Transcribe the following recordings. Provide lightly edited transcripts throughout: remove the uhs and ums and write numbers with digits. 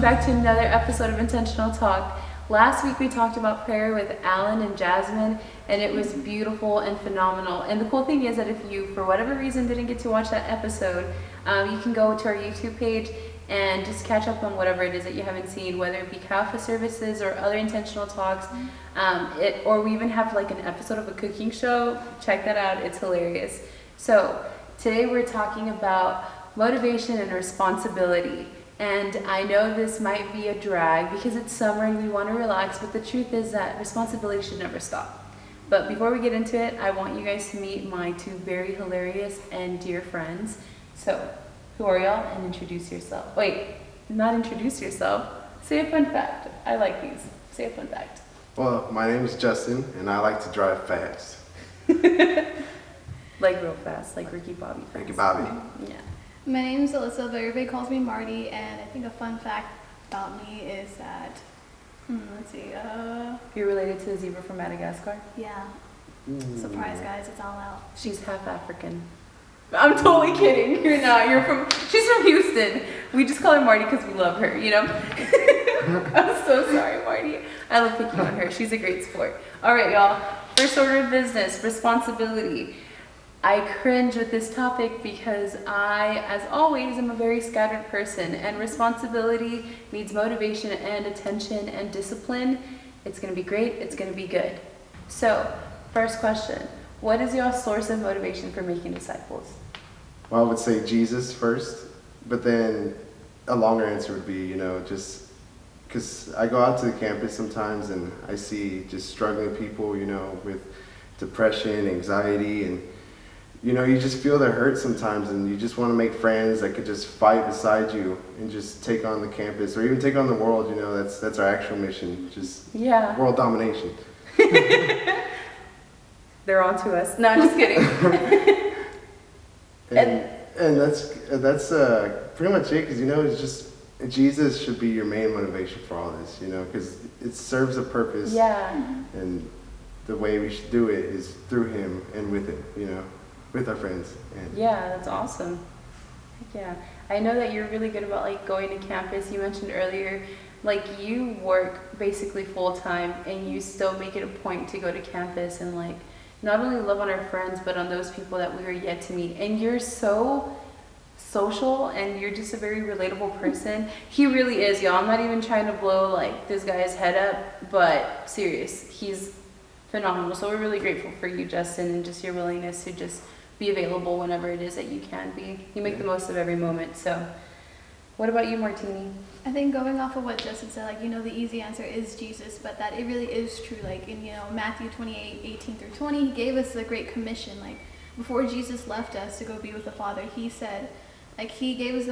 back to another episode of Intentional Talk. Last week we talked about prayer with Alan and Jasmine, and it was beautiful and phenomenal. And the cool thing is that if you, for whatever reason, didn't get to watch that episode, you can go to our YouTube page and just catch up on whatever it is that you haven't seen, whether it be Kafa services or other intentional talks, or we even have like an episode of a cooking show. Check that out, it's hilarious. So today we're talking about motivation and responsibility. And I know this might be a drag because it's summer and we want to relax, but the truth is that responsibility should never stop. But before we get into it, I want you guys to meet my two very hilarious and dear friends. So, who are y'all? And introduce yourself. Wait, not introduce yourself. Say a fun fact. I like these. Say a fun fact. Well, my name is Justin, and I like to drive fast. Like real fast, like Ricky Bobby. Fast. Ricky Bobby. Yeah. My name's Alyssa, but everybody calls me Marty, and I think a fun fact about me is that, let's see, You're related to the zebra from Madagascar? yeah. Surprise, guys, it's all out. She's half African. I'm totally kidding. You're not. She's from Houston. We just call her Marty because we love her, you know? I'm so sorry, Marty. I love picking on her. She's a great sport. All right, y'all. First order of business, responsibility. I cringe with this topic because I, as always, am a very scattered person, and responsibility needs motivation and attention and discipline. It's going to be great. It's going to be good. So, first question. What is your source of motivation for making disciples? Well, I would say Jesus first, but then a longer answer would be, just because I go out to the campus sometimes and I see just struggling people, with depression, anxiety, and you just feel their hurt sometimes, and you just want to make friends that could just fight beside you and just take on the campus or even take on the world. That's our actual mission, just world domination. They're on to us. No, I'm just kidding. and that's pretty much it, because it's just Jesus should be your main motivation for all this, because it serves a purpose. Yeah. And the way we should do it is through Him and with it, with our friends. Yeah, that's awesome. Yeah, I know that you're really good about like going to campus. You mentioned earlier, like you work basically full time and you still make it a point to go to campus and like not only love on our friends, but on those people that we are yet to meet. And you're so social and you're just a very relatable person. He really is, y'all. I'm not even trying to blow like this guy's head up, but serious, he's phenomenal. So we're really grateful for you, Justin, and just your willingness to just be available whenever it is that you can be. You make the most of every moment. So what about you, Martini? I think going off of what Justin said, the easy answer is Jesus, but that it really is true. Like in, Matthew 28:18-20, He gave us the Great Commission. Like before Jesus left us to go be with the Father, He said, like He gave us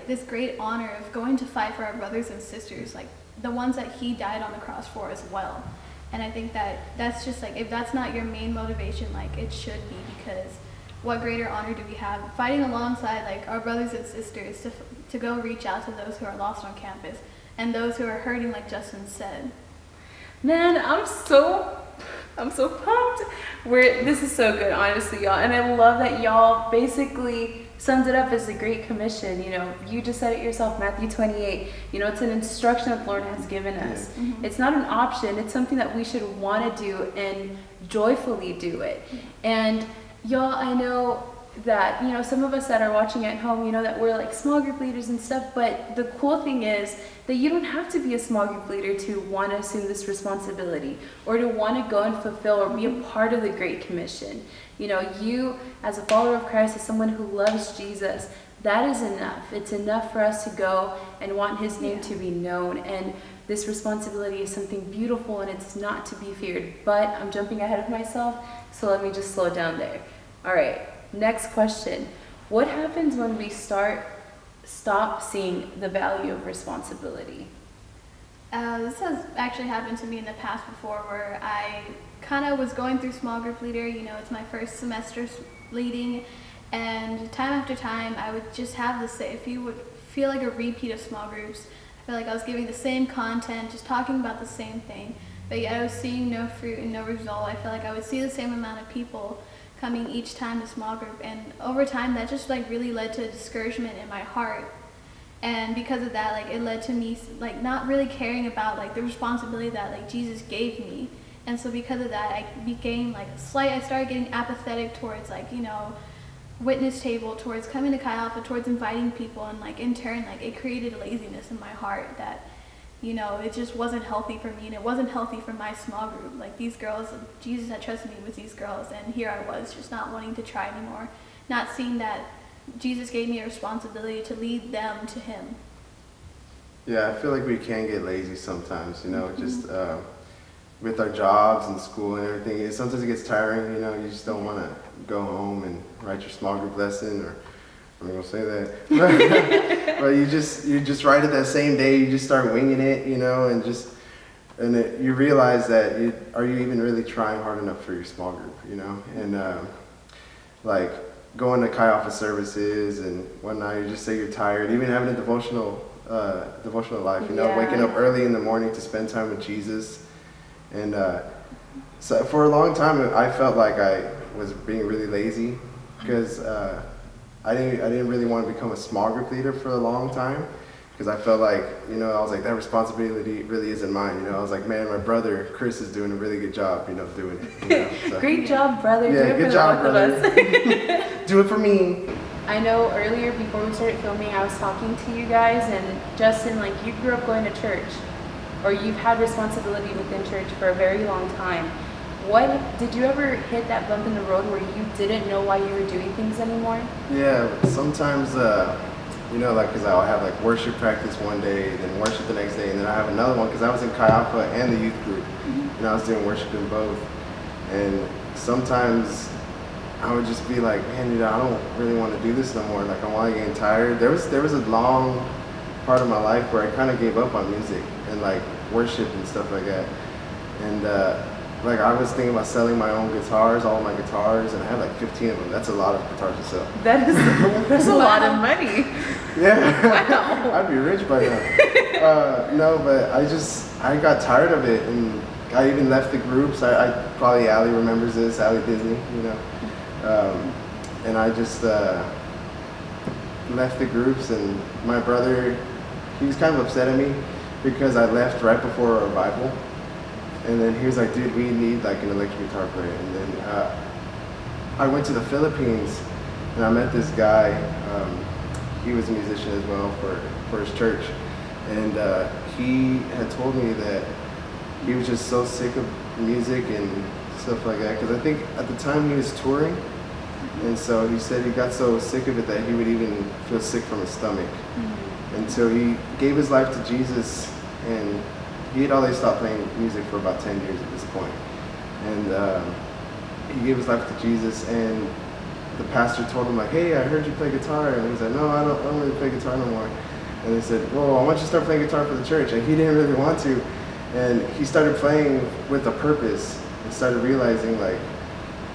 this great honor of going to fight for our brothers and sisters, like the ones that He died on the cross for as well. And I think that's just like, if that's not your main motivation, like it should be, because what greater honor do we have fighting alongside like our brothers and sisters to go reach out to those who are lost on campus and those who are hurting, like Justin said. Man, I'm so pumped. This is so good, honestly, y'all. And I love that y'all basically sums it up as the Great Commission. You just said it yourself, Matthew 28. It's an instruction that the Lord has given us. Mm-hmm. It's not an option. It's something that we should want to do and joyfully do it. And y'all, I know that, some of us that are watching at home, that we're like small group leaders and stuff, but the cool thing is that you don't have to be a small group leader to want to assume this responsibility or to want to go and fulfill or be a part of the Great Commission. You as a follower of Christ, as someone who loves Jesus, that is enough. It's enough for us to go and want His name to be known. And this responsibility is something beautiful and it's not to be feared. But I'm jumping ahead of myself, so let me just slow down there. All right, next question. What happens when we stop seeing the value of responsibility? This has actually happened to me in the past before, where I kind of was going through small group leader. It's my first semester leading, and time after time I would just have if you would feel like a repeat of small groups. I feel like I was giving the same content, just talking about the same thing, but yet I was seeing no fruit and no result. I feel like I would see the same amount of people coming each time to small group, and over time that just like really led to discouragement in my heart. And because of that, like, it led to me, like, not really caring about, like, the responsibility that, like, Jesus gave me. And so because of that, I became, like, I started getting apathetic towards, like, you know, witness table, towards coming to Chi Alpha, towards inviting people. And, like, in turn, like, it created a laziness in my heart that, you know, it just wasn't healthy for me, and it wasn't healthy for my small group. Like, these girls, Jesus had trusted me with these girls, and here I was just not wanting to try anymore, not seeing that Jesus gave me a responsibility to lead them to him. Yeah, I feel like we can get lazy sometimes, you know, just with our jobs and school and everything. Sometimes it gets tiring, you know, you just don't want to go home and write your small group lesson, or I'm not gonna say that, but you just write it that same day. You just start winging it, you know, and you realize that are you even really trying hard enough for your small group, you know, and like going to Chi Alpha services and whatnot. You just say you're tired, even having a devotional life, you know, waking up early in the morning to spend time with Jesus, and so for a long time I felt like I was being really lazy because. I didn't really want to become a small group leader for a long time because I felt like, you know, I was like, that responsibility really isn't mine. You know, I was like, man, my brother Chris is doing a really good job, you know, doing it. You know, so. Great job, brother. Yeah, do it good for job, the both brother. of us. Do it for me. I know earlier before we started filming, I was talking to you guys, and Justin, like, you grew up going to church, or you've had responsibility within church for a very long time. Did you ever hit that bump in the road where you didn't know why you were doing things anymore? Yeah, sometimes, you know, like, because I'll have like worship practice one day, then worship the next day, and then I have another one because I was in Chi Alpha and the youth group, and I was doing worship in both. And sometimes I would just be like, man, you know, I don't really want to do this no more. Like, I'm all getting tired. There was a long part of my life where I kind of gave up on music and like worship and stuff like that. And like, I was thinking about selling my own guitars, all my guitars, and I had like 15 of them. That's a lot of guitars to sell. That's a lot of money. Yeah, Wow. I'd be rich by now. No, but I got tired of it, and I even left the groups. I probably Allie remembers this, Allie Disney, you know. And I just left the groups, and my brother, he was kind of upset at me because I left right before a revival. And then he was like, dude, we need like an electric guitar player. And then I went to the Philippines, and I met this guy. He was a musician as well for his church. And he had told me that he was just so sick of music and stuff like that. Because I think at the time he was touring. And so he said he got so sick of it that he would even feel sick from his stomach. Mm-hmm. And so he gave his life to Jesus, and he had already stopped playing music for about 10 years at this point. And he gave his life to Jesus, and the pastor told him, like, hey, I heard you play guitar. And he said, no, I don't really play guitar no more. And they said, well, I want you to start playing guitar for the church. And he didn't really want to. And he started playing with a purpose and started realizing, like,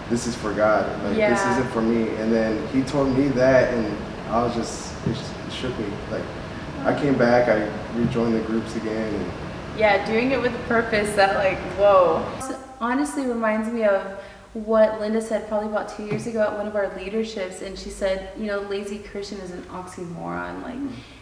this is for God. Like, this isn't for me. And then he told me that, and I was it shook me. Like, I came back, I rejoined the groups again. And yeah, doing it with a purpose, that, like, whoa. This honestly reminds me of what Linda said probably about 2 years ago at one of our leaderships, and she said, you know, lazy Christian is an oxymoron. Like,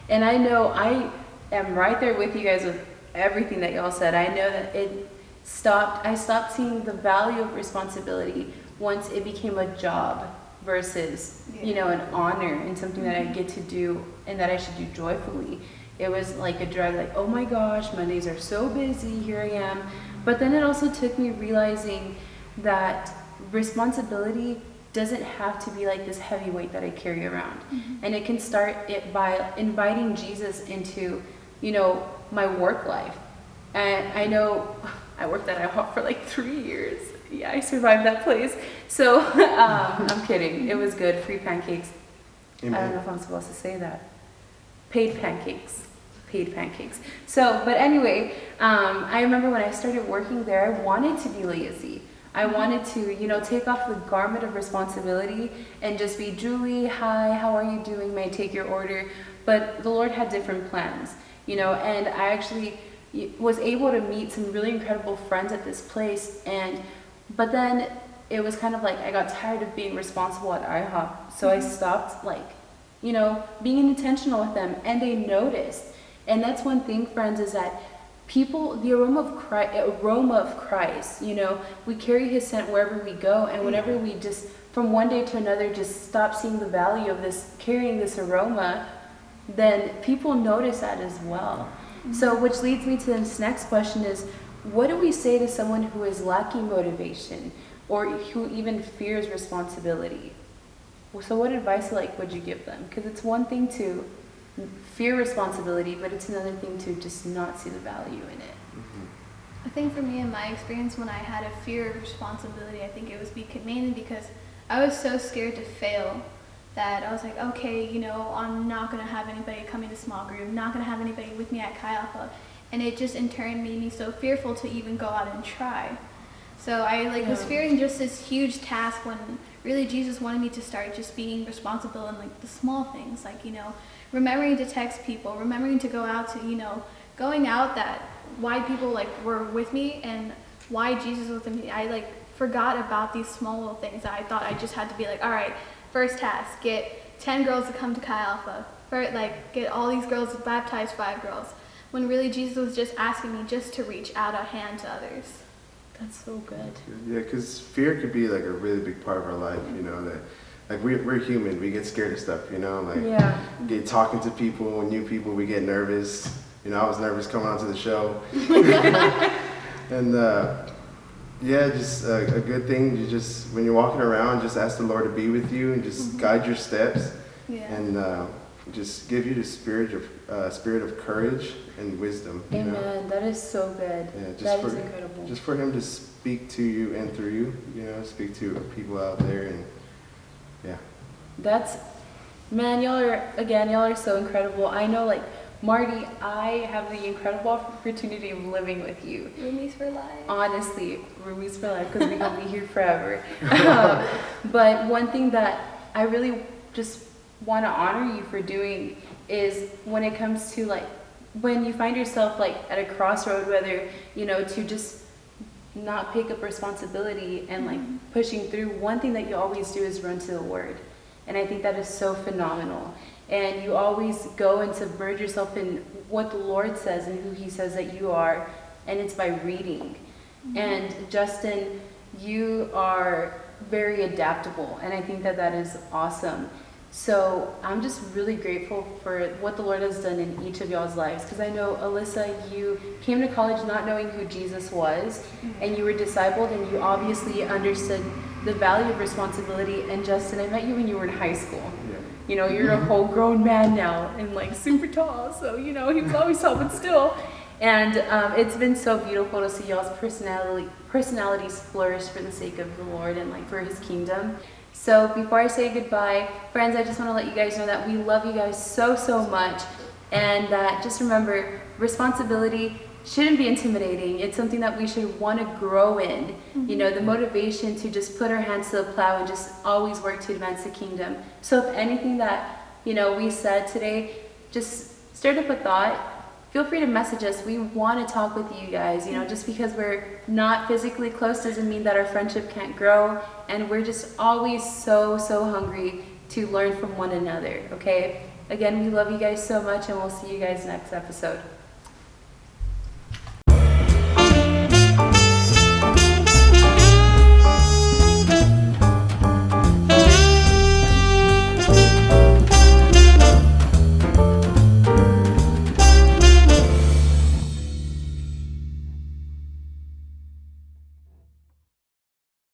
and I know I am right there with you guys with everything that y'all said. I know that I stopped seeing the value of responsibility once it became a job versus, you know, an honor and something that I get to do and that I should do joyfully. It was like a drag, like, oh my gosh, Mondays are so busy, here I am. But then it also took me realizing that responsibility doesn't have to be like this heavy weight that I carry around. Mm-hmm. And it can start it by inviting Jesus into, you know, my work life. And I know I worked at IHOP for like 3 years. Yeah, I survived that place. So I'm kidding. It was good. Free pancakes. Amen. I don't know if I'm supposed to say that. Paid pancakes. So, but anyway, I remember when I started working there, I wanted to be lazy. I wanted to, you know, take off the garment of responsibility and just be, Julie, hi, how are you doing? May I take your order? But the Lord had different plans, you know, and I actually was able to meet some really incredible friends at this place. But then it was kind of like I got tired of being responsible at IHOP. So I stopped, like, being intentional with them, and they noticed. And that's one thing, friends, is that people, the aroma of Christ, we carry his scent wherever we go, and whenever we just, from one day to another, just stop seeing the value of carrying this aroma, then people notice that as well. So, which leads me to this next question is, what do we say to someone who is lacking motivation, or who even fears responsibility? So what advice would you give them? Because it's one thing to fear responsibility, but it's another thing to just not see the value in it. I think for me, in my experience, when I had a fear of responsibility, I think it was mainly because I was so scared to fail that I was like, okay, I'm not going to have anybody coming to small group, not going to have anybody with me at Chi Alpha. And it just in turn made me so fearful to even go out and try. So I was fearing just this huge task when really Jesus wanted me to start just being responsible in the small things, remembering to text people, remembering to go out to, going out that why people were with me and why Jesus was with me. I forgot about these small little things that I thought I just had to be all right, first task, get 10 girls to come to Chi Alpha, get all these girls baptized, 5 girls, when really Jesus was just asking me just to reach out a hand to others. That's so good. Yeah, because fear could be a really big part of our life, that we're human, we get scared of stuff, get talking to people, new people, we get nervous. I was nervous coming onto the show. And just a good thing, you just, when you're walking around, just ask the Lord to be with you and just guide your steps. Yeah. And just give you the spirit of courage and wisdom. Amen. That is so good. Yeah, that is incredible. Just for him to speak to you and through you, speak to people out there, and y'all are so incredible. I know, Marty, I have the incredible opportunity of living with you. Roomies for life. Honestly, roomies for life, because we're going to be here forever. But one thing that I really just want to honor you for doing is when it comes to when you find yourself at a crossroad, whether to just not pick up responsibility and pushing through, one thing that you always do is run to the Word, and I think that is so phenomenal. And you always go and submerge yourself in what the Lord says and who he says that you are, and it's by reading. And Justin, you are very adaptable, and I think that is awesome. So I'm just really grateful for what the Lord has done in each of y'all's lives, because I know, Alyssa, you came to college not knowing who Jesus was, and you were discipled, and you obviously understood the value of responsibility. And Justin, I met you when you were in high school. You're a whole grown man now and super tall, so he was always tall, but still. And it's been so beautiful to see y'all's personalities flourish for the sake of the Lord and for his kingdom. So before I say goodbye, friends, I just want to let you guys know that we love you guys so, so much, and that just remember, responsibility shouldn't be intimidating. It's something that we should want to grow in. The motivation to just put our hands to the plow and just always work to advance the kingdom. So if anything that, we said today, just stirred up a thought, feel free to message us. We want to talk with you guys. Just because we're not physically close doesn't mean that our friendship can't grow. And we're just always so, so hungry to learn from one another, okay? Again, we love you guys so much, and we'll see you guys next episode.